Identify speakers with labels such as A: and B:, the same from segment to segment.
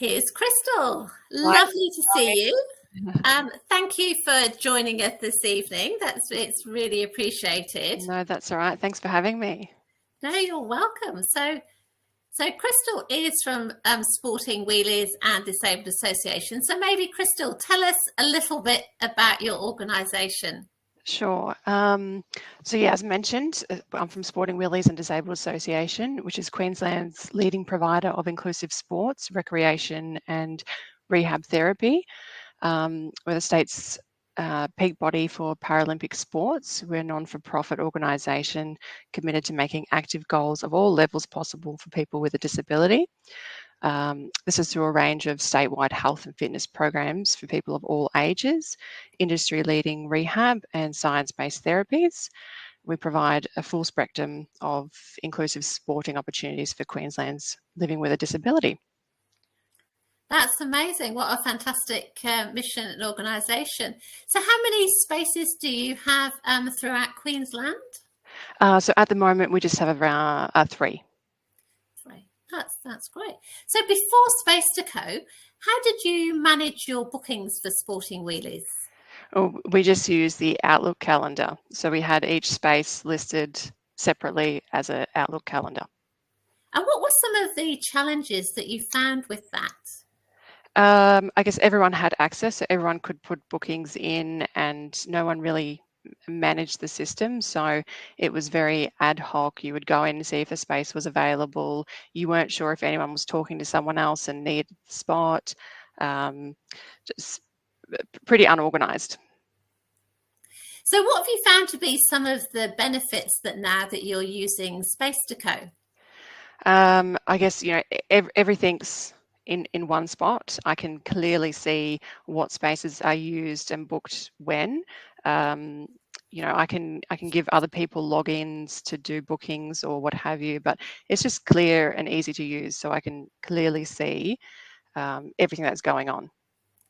A: Here's Kristal.
B: Right.
A: Lovely to see you. Thank you for joining us this evening. It's really appreciated.
B: No, that's all right. Thanks for having me.
A: No, you're welcome. So Kristal is from Sporting Wheelies and Disabled Association. So maybe Kristal, tell us a little bit about your organisation.
B: Sure. So yeah, as mentioned, I'm from Sporting Wheelies and Disabled Association, which is Queensland's leading provider of inclusive sports, recreation and rehab therapy. We're the state's peak body for Paralympic sports. We're a non-for-profit organisation committed to making active goals of all levels possible for people with a disability. This is through a range of statewide health and fitness programs for people of all ages, industry-leading rehab and science-based therapies. We provide a full spectrum of inclusive sporting opportunities for Queensland's living with a disability.
A: That's amazing. What a fantastic mission and organisation. So how many spaces do you have throughout Queensland?
B: So at the moment, we just have around 3.
A: That's great. So before SpacetoCo, how did you manage your bookings for Sporting Wheelies?
B: Oh, we just use the Outlook calendar. So we had each space listed separately as an Outlook calendar.
A: And what were some of the challenges that you found with that?
B: I guess everyone had access, so everyone could put bookings in and no one really manage the system, so it was very ad hoc. You would go in and see if a space was available. You weren't sure if anyone was talking to someone else and needed the spot. Just pretty unorganized.
A: So what have you found to be some of the benefits that now that you're using SpacetoCo?
B: I guess, you know, everything's in one spot. I can clearly see what spaces are used and booked when. You know, I can give other people logins to do bookings or what have you, but it's just clear and easy to use, so I can clearly see everything that's going on.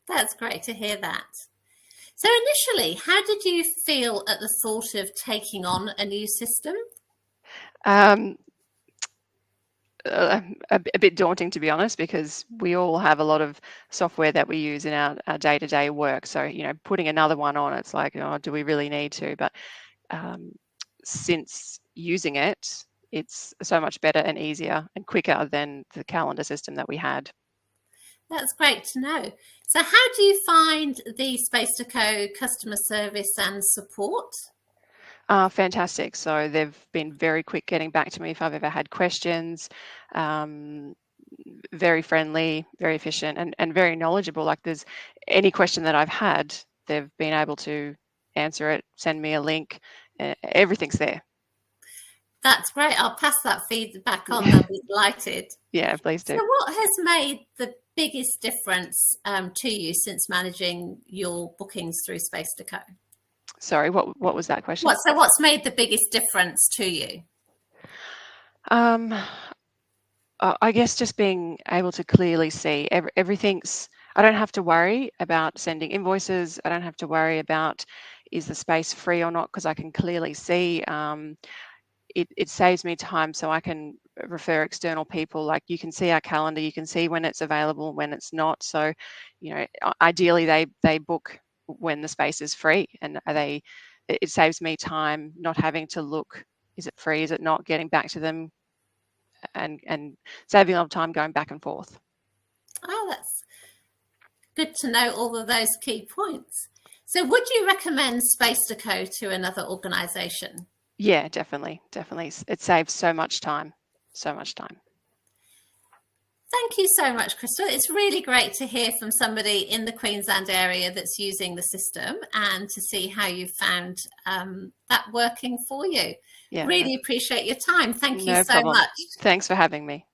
A: That's great to hear that. So initially, how did you feel at the thought of taking on a new system?
B: A bit daunting, to be honest, because we all have a lot of software that we use in our day-to-day work. So, you know, putting another one on, it's like, oh, do we really need to? But since using it, it's so much better and easier and quicker than the calendar system that we had.
A: That's great to know. So how do you find the SpacetoCo customer service and support?
B: Fantastic. So they've been very quick getting back to me if I've ever had questions. Very friendly, very efficient, and very knowledgeable. Like, there's any question that I've had, they've been able to answer it, send me a link. Everything's there.
A: That's great. I'll pass that feedback on. They'll be delighted.
B: Yeah, please do.
A: So what has made the biggest difference to you since managing your bookings through SpacetoCo?
B: Sorry, what was that question?
A: So what's made the biggest difference to you?
B: I guess just being able to clearly see everything's, I don't have to worry about sending invoices. I don't have to worry about, is the space free or not, because I can clearly see. It saves me time, so I can refer external people. Like, you can see our calendar, you can see when it's available, when it's not. So, you know, ideally they book when the space is free, and it saves me time not having to look, is it free, is it not, getting back to them, and saving a lot of time going back and forth.
A: Oh, that's good to know all of those key points. So would you recommend SpacetoCo to another organisation?
B: Yeah, definitely. It saves so much time.
A: Thank you so much, Kristal. It's really great to hear from somebody in the Queensland area that's using the system, and to see how you found that working for you.
B: Yeah,
A: really appreciate your time. Thank you so
B: problem.
A: much.
B: Thanks for having me.